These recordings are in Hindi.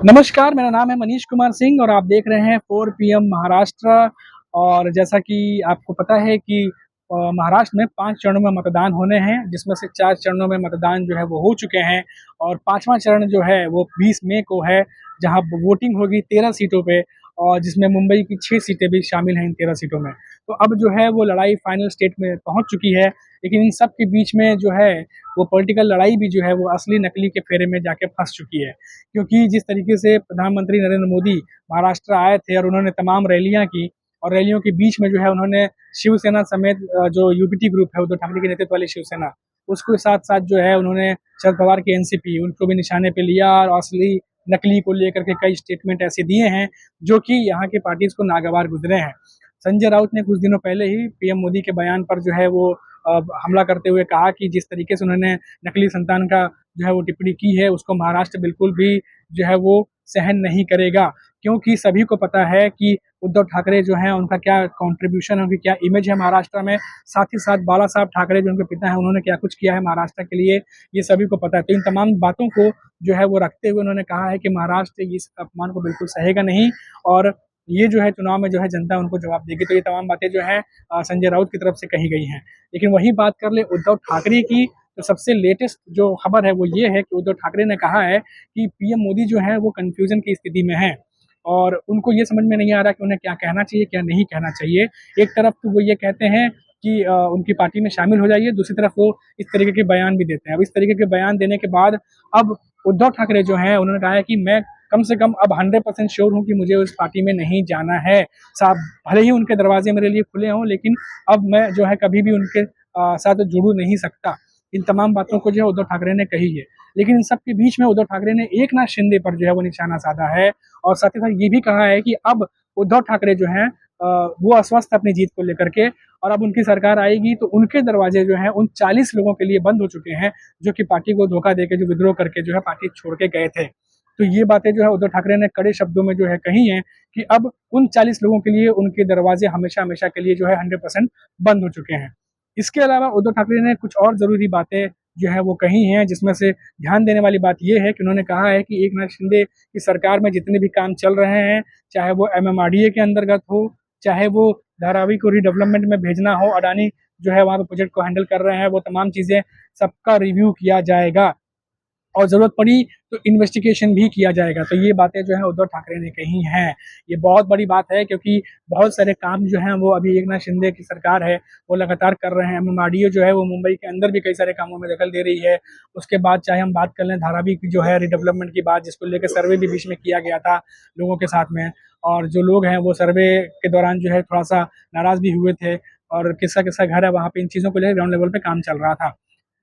नमस्कार, मेरा नाम है मनीष कुमार सिंह और आप देख रहे हैं 4 पीएम महाराष्ट्र। और जैसा कि आपको पता है कि महाराष्ट्र में 5 चरणों में मतदान होने हैं, जिसमें से 4 चरणों में मतदान जो है वो हो चुके हैं और 5वां चरण जो है वो 20 मई को है, जहां वोटिंग होगी 13 सीटों पे और जिसमें मुंबई की 6 सीटें भी शामिल हैं इन 13 सीटों में। तो अब जो है वो लड़ाई फाइनल स्टेट में पहुंच चुकी है, लेकिन इन सब के बीच में जो है वो पॉलिटिकल लड़ाई भी जो है वो असली नकली के फेरे में जाके फंस चुकी है। क्योंकि जिस तरीके से प्रधानमंत्री नरेंद्र मोदी महाराष्ट्र आए थे और उन्होंने तमाम रैलियां की और रैलियों के बीच में जो है उन्होंने शिवसेना समेत जो यूपीटी ग्रुप है उद्धव ठाकरे के नेतृत्व वाली शिवसेना, उसके साथ साथ जो है उन्होंने शरद पवार की एनसीपी उनको भी निशाने पे लिया और असली नकली को लेकर के कई स्टेटमेंट ऐसे दिए हैं जो कि यहाँ के पार्टीज को नागवार गुजरे हैं। संजय राउत ने कुछ दिनों पहले ही पीएम मोदी के बयान पर जो है वो हमला करते हुए कहा कि जिस तरीके से उन्होंने नकली संतान का जो है वो टिप्पणी की है उसको महाराष्ट्र बिल्कुल भी जो है वो सहन नहीं करेगा, क्योंकि सभी को पता है कि उद्धव ठाकरे जो हैं उनका क्या कंट्रीब्यूशन है, उनकी क्या इमेज है महाराष्ट्र में। साथ ही साथ बाला साहब ठाकरे जो उनके पिता हैं उन्होंने क्या कुछ किया है महाराष्ट्र के लिए, ये सभी को पता है। तो इन तमाम बातों को जो है वो रखते हुए उन्होंने कहा है कि महाराष्ट्र इस अपमान को बिल्कुल सहेगा नहीं और ये जो है चुनाव में जो है जनता उनको जवाब देगी। तो ये तमाम बातें जो है संजय राउत की तरफ से कही गई हैं। लेकिन वही बात कर ले उद्धव ठाकरे की, तो सबसे लेटेस्ट जो खबर है वो ये है कि उद्धव ठाकरे ने कहा है कि पीएम मोदी जो है वो कंफ्यूजन की स्थिति में है और उनको ये समझ में नहीं आ रहा कि उन्हें क्या कहना चाहिए क्या नहीं कहना चाहिए। एक तरफ तो वो ये कहते हैं कि उनकी पार्टी में शामिल हो जाइए, दूसरी तरफ वो इस तरीके के बयान भी देते हैं। अब इस तरीके के बयान देने के बाद अब उद्धव ठाकरे जो है उन्होंने कहा है कि मैं कम से कम अब 100% श्योर हूँ कि मुझे उस पार्टी में नहीं जाना है। साहब भले ही उनके दरवाजे मेरे लिए खुले हों, लेकिन अब मैं जो है कभी भी उनके साथ जुड़ नहीं सकता। इन तमाम बातों को जो है उद्धव ठाकरे ने कही है। लेकिन इन सब के बीच में उद्धव ठाकरे ने एकनाथ शिंदे पर जो है वो निशाना साधा है और साथ ही साथ ये भी कहा है कि अब उद्धव ठाकरे जो है वो अस्वस्थ अपनी जीत को लेकर के और अब उनकी सरकार आएगी तो उनके दरवाजे जो है उन 40 लोगों के लिए बंद हो चुके हैं जो कि पार्टी को धोखा देकर जो विद्रोह करके जो है पार्टी छोड़ के गए थे। तो ये बातें जो है उद्धव ठाकरे ने कड़े शब्दों में जो है कही हैं कि अब उन 40 लोगों के लिए उनके दरवाजे हमेशा हमेशा के लिए जो है 100% बंद हो चुके हैं। इसके अलावा उद्धव ठाकरे ने कुछ और जरूरी बातें जो है वो कही हैं, जिसमें से ध्यान देने वाली बात यह है कि उन्होंने कहा है कि एकनाथ शिंदे की सरकार में जितने भी काम चल रहे हैं, चाहे वो एमएमआरडीए के अंतर्गत हो, चाहे वो धारावी को रिडेवलपमेंट में भेजना हो, अडानी जो है वहाँ पे प्रोजेक्ट को हैंडल कर रहे हैं, वो तमाम चीजें सबका रिव्यू किया जाएगा और ज़रूरत पड़ी तो इन्वेस्टिगेशन भी किया जाएगा। तो ये बातें जो है उद्धव ठाकरे ने कही हैं। ये बहुत बड़ी बात है क्योंकि बहुत सारे काम जो हैं वो अभी एकनाथ शिंदे की सरकार है वो लगातार कर रहे हैं। एमएमआरडीए जो है वो मुंबई के अंदर भी कई सारे कामों में दखल दे रही है। उसके बाद चाहे हम बात कर लें धारावी की जो है रिडेवलपमेंट की बात, जिसको लेकर सर्वे भी बीच में किया गया था लोगों के साथ में, और जो लोग हैं वो सर्वे के दौरान जो है थोड़ा सा नाराज भी हुए थे और किस्सा किस्सा घर है वहाँ पे इन चीज़ों को लेकर ग्राउंड लेवल पे काम चल रहा था।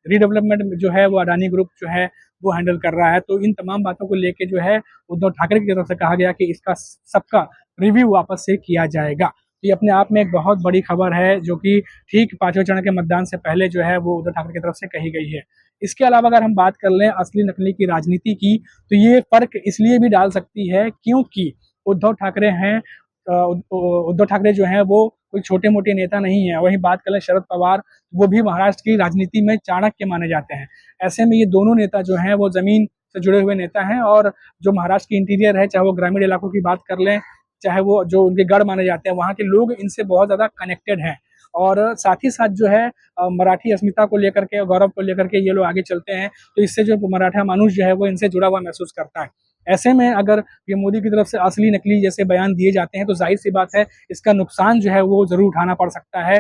रीडेवलपमेंट जो है वो अडानी ग्रुप जो है वो हैंडल कर रहा है। तो इन तमाम बातों को लेके जो है उद्धव ठाकरे की तरफ से कहा गया कि इसका सबका रिव्यू वापस से किया जाएगा। तो ये अपने आप में एक बहुत बड़ी खबर है जो कि ठीक 5वें चरण के मतदान से पहले जो है वो उद्धव ठाकरे की तरफ से कही गई है। इसके अलावा अगर हम बात कर लें असली नकली की राजनीति की, तो ये फर्क इसलिए भी डाल सकती है क्योंकि उद्धव ठाकरे हैं उद्धव ठाकरे जो हैं वो कोई छोटे मोटे नेता नहीं है। वहीं बात करें शरद पवार, वो भी महाराष्ट्र की राजनीति में चाणक्य माने जाते हैं। ऐसे में ये दोनों नेता जो हैं वो जमीन से जुड़े हुए नेता हैं और जो महाराष्ट्र की इंटीरियर है, चाहे वो ग्रामीण इलाकों की बात कर लें, चाहे वो जो उनके गढ़ माने जाते हैं, वहाँ के लोग इनसे बहुत ज़्यादा कनेक्टेड हैं। और साथ ही साथ जो है मराठी अस्मिता को लेकर के, गौरव को लेकर के ये लोग आगे चलते हैं। तो इससे जो मराठा मानुष जो है वो इनसे जुड़ा हुआ महसूस करता है। ऐसे में अगर पीएम मोदी की तरफ से असली नकली जैसे बयान दिए जाते हैं तो जाहिर सी बात है इसका नुकसान जो है वो जरूर उठाना पड़ सकता है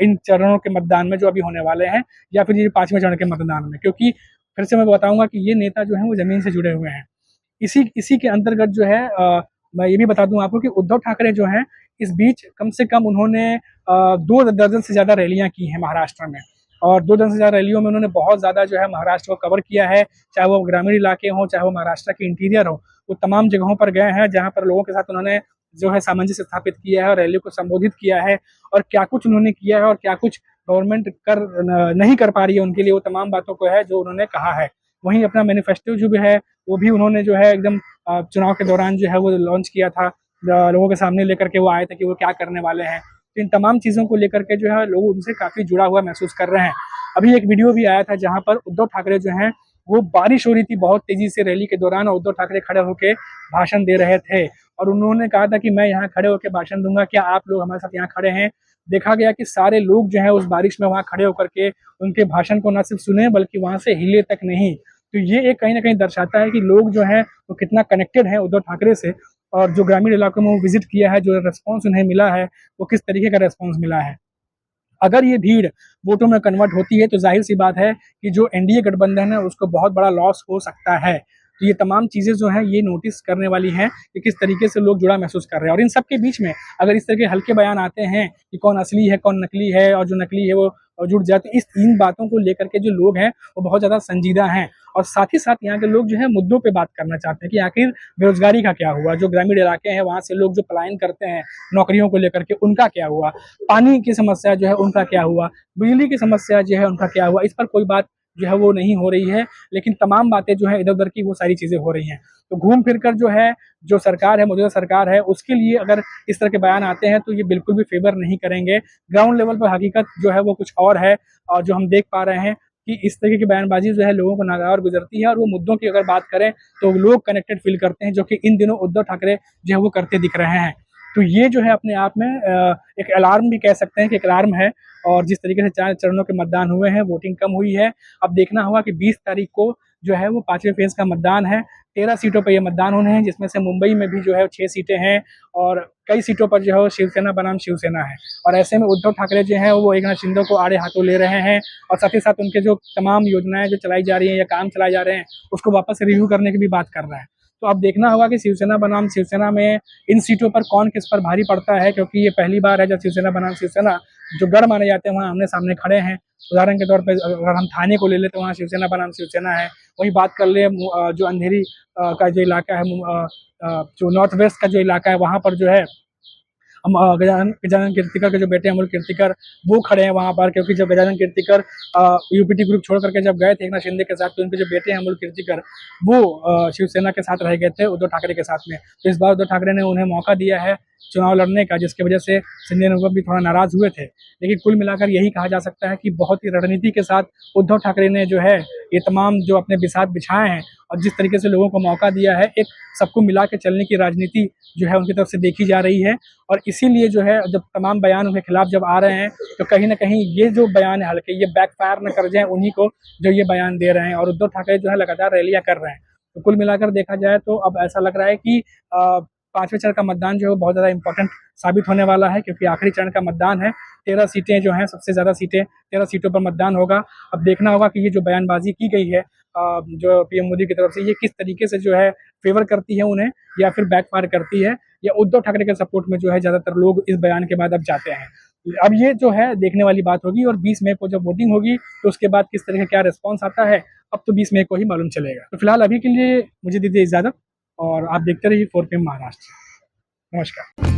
इन चरणों के मतदान में जो अभी होने वाले हैं, या फिर ये 5वें चरण के मतदान में। क्योंकि फिर से मैं बताऊंगा कि ये नेता जो है वो जमीन से जुड़े हुए हैं। इसी इसी के अंतर्गत जो है मैं ये भी बता दूं आपको कि उद्धव ठाकरे जो हैं इस बीच कम से कम उन्होंने 2 दर्जन से ज्यादा रैलियां की हैं महाराष्ट्र में और 2 दर्जन से ज्यादा रैलियों में उन्होंने बहुत ज्यादा जो है महाराष्ट्र को कवर किया है। चाहे वो ग्रामीण इलाके हों, चाहे वो महाराष्ट्र के इंटीरियर हो, वो तमाम जगहों पर गए हैं जहाँ पर लोगों के साथ उन्होंने जो है सामंजस्य स्थापित किया है और रैली को संबोधित किया है। और क्या कुछ उन्होंने किया है और क्या कुछ गवर्नमेंट नहीं कर पा रही है उनके लिए, वो तमाम बातों को है जो उन्होंने कहा है। वहीं अपना मैनिफेस्टो जो भी है वो भी उन्होंने जो है एकदम चुनाव के दौरान जो है वो लॉन्च किया था, लोगों के सामने लेकर के वो आए थे कि वो क्या करने वाले हैं। तो इन तमाम चीज़ों को लेकर के जो है लोग उनसे काफ़ी जुड़ा हुआ महसूस कर रहे हैं। अभी एक वीडियो भी आया था जहाँ पर उद्धव ठाकरे जो हैं वो बारिश हो रही थी बहुत तेजी से रैली के दौरान, और उद्धव ठाकरे खड़े होकर भाषण दे रहे थे और उन्होंने कहा था कि मैं यहाँ खड़े होकर भाषण दूंगा, क्या आप लोग हमारे साथ यहाँ खड़े हैं। देखा गया कि सारे लोग जो है उस बारिश में वहाँ खड़े होकर के उनके भाषण को न सिर्फ सुने बल्कि वहाँ से हिले तक नहीं। तो ये एक कहीं ना कहीं दर्शाता है कि लोग जो है वो कितना कनेक्टेड है उद्धव ठाकरे से, और जो ग्रामीण इलाकों में वो विजिट किया है, जो रेस्पॉन्स उन्हें मिला है वो किस तरीके का रेस्पॉन्स मिला है। अगर ये भीड़ वोटों में कन्वर्ट होती है तो जाहिर सी बात है कि जो एनडीए गठबंधन है उसको बहुत बड़ा लॉस हो सकता है। तो ये तमाम चीज़ें जो हैं ये नोटिस करने वाली हैं कि किस तरीके से लोग जुड़ा महसूस कर रहे हैं। और इन सब के बीच में अगर इस तरह के हल्के बयान आते हैं कि कौन असली है कौन नकली है, और जो नकली है वो जुड़ जाते हैं, इन बातों को लेकर के जो लोग हैं वो बहुत ज़्यादा संजीदा हैं। और साथ ही साथ यहाँ के लोग जो है मुद्दों पे बात करना चाहते हैं कि आखिर बेरोजगारी का क्या हुआ, जो ग्रामीण इलाके हैं वहाँ से लोग जो पलायन करते हैं नौकरियों को लेकर के उनका क्या हुआ, पानी की समस्या जो है उनका क्या हुआ, बिजली की समस्या जो है उनका क्या हुआ। इस पर कोई बात जो है वो नहीं हो रही है, लेकिन तमाम बातें जो है इधर उधर की वो सारी चीज़ें हो रही हैं। तो घूम फिर कर जो है जो सरकार है, मौजूदा सरकार है, उसके लिए अगर इस तरह के बयान आते हैं तो ये बिल्कुल भी फेवर नहीं करेंगे। ग्राउंड लेवल पर हकीकत जो है वो कुछ और है, और जो हम देख पा रहे हैं कि इस तरीके की बयानबाजी जो है लोगों को नागवार गुजरती है। और वो मुद्दों की अगर बात करें तो लोग कनेक्टेड फील करते हैं, जो कि इन दिनों उद्धव ठाकरे जो है वो करते दिख रहे हैं। तो ये जो है अपने आप में एक अलार्म भी कह सकते हैं कि एक अलार्म है। और जिस तरीके से 4 चरणों के मतदान हुए हैं, वोटिंग कम हुई है। अब देखना होगा कि 20 तारीख को जो है वो 5वें फेज़ का मतदान है। 13 सीटों पर ये मतदान होने हैं, जिसमें से मुंबई में भी जो है 6 सीटें हैं, और कई सीटों पर जो है शिवसेना बनाम शिवसेना है। और ऐसे में उद्धव ठाकरे जो हैं वो एकनाथ शिंदे को आड़े हाथों ले रहे हैं, और साथ ही साथ उनके जो तमाम योजनाएं जो चलाई जा रही हैं या काम चलाए जा रहे हैं उसको वापस से रिव्यू करने की भी बात कर रहे हैं। तो अब देखना होगा कि शिवसेना बनाम शिवसेना में इन सीटों पर कौन किस पर भारी पड़ता है, क्योंकि ये पहली बार है जब शिवसेना बनाम शिवसेना जो गढ़ माने जाते हैं वहाँ आमने सामने खड़े हैं। उदाहरण के तौर पर अगर हम थाने को ले लें तो वहाँ शिवसेना बनाम शिवसेना है। वही बात कर ले जो अंधेरी का जो इलाका है, जो नॉर्थ वेस्ट का जो इलाका है, वहाँ पर जो है हम गजानन कीर्तिकर के जो बेटे अमोल कीर्तिकर वो खड़े हैं वहाँ पर, क्योंकि जब गजानन कीर्तिकर यूपीटी ग्रुप छोड़ करके जब गए थे एकनाथ शिंदे के साथ, तो उनके जो बेटे हैं अमोल कीर्तिकर वो शिवसेना के साथ रह गए थे उद्धव ठाकरे के साथ में। तो इस बार उद्धव ठाकरे ने उन्हें मौका दिया है चुनाव लड़ने का, जिसकी वजह से संजय निगम भी थोड़ा नाराज हुए थे। लेकिन कुल मिलाकर यही कहा जा सकता है कि बहुत ही रणनीति के साथ उद्धव ठाकरे ने जो है ये तमाम जो अपने बिसात बिछाए हैं, और जिस तरीके से लोगों को मौका दिया है, एक सबको मिला के चलने की राजनीति जो है उनकी तरफ से देखी जा रही है। और इसीलिए जो है जब तमाम बयान उनके खिलाफ जब आ रहे हैं तो कहीं ना कहीं ये जो बयान है हल्के ये बैकफायर न कर जाए उन्हीं को जो ये बयान दे रहे हैं। और उद्धव ठाकरे जो है लगातार रैलियां कर रहे हैं। तो कुल मिलाकर देखा जाए तो अब ऐसा लग रहा है कि 5वें चरण का मतदान जो है बहुत ज़्यादा इंपॉर्टेंट साबित होने वाला है, क्योंकि आखिरी चरण का मतदान है। 13 सीटें जो हैं, सबसे ज़्यादा सीटें 13 सीटों पर मतदान होगा। अब देखना होगा कि ये जो बयानबाजी की गई है जो पीएम मोदी की तरफ से, ये किस तरीके से जो है फेवर करती है उन्हें, या फिर बैकफायर करती है, या उद्धव ठाकरे के सपोर्ट में जो है ज़्यादातर लोग इस बयान के बाद अब जाते हैं। अब ये जो है देखने वाली बात होगी, और 20 मई को जब वोटिंग होगी तो उसके बाद किस तरह का क्या रिस्पॉन्स आता है, अब तो 20 मई को ही मालूम चलेगा। तो फिलहाल अभी के लिए मुझे दीजिए इजाज़त, और आप देखते रहिए 4 PM महाराष्ट्र। नमस्कार।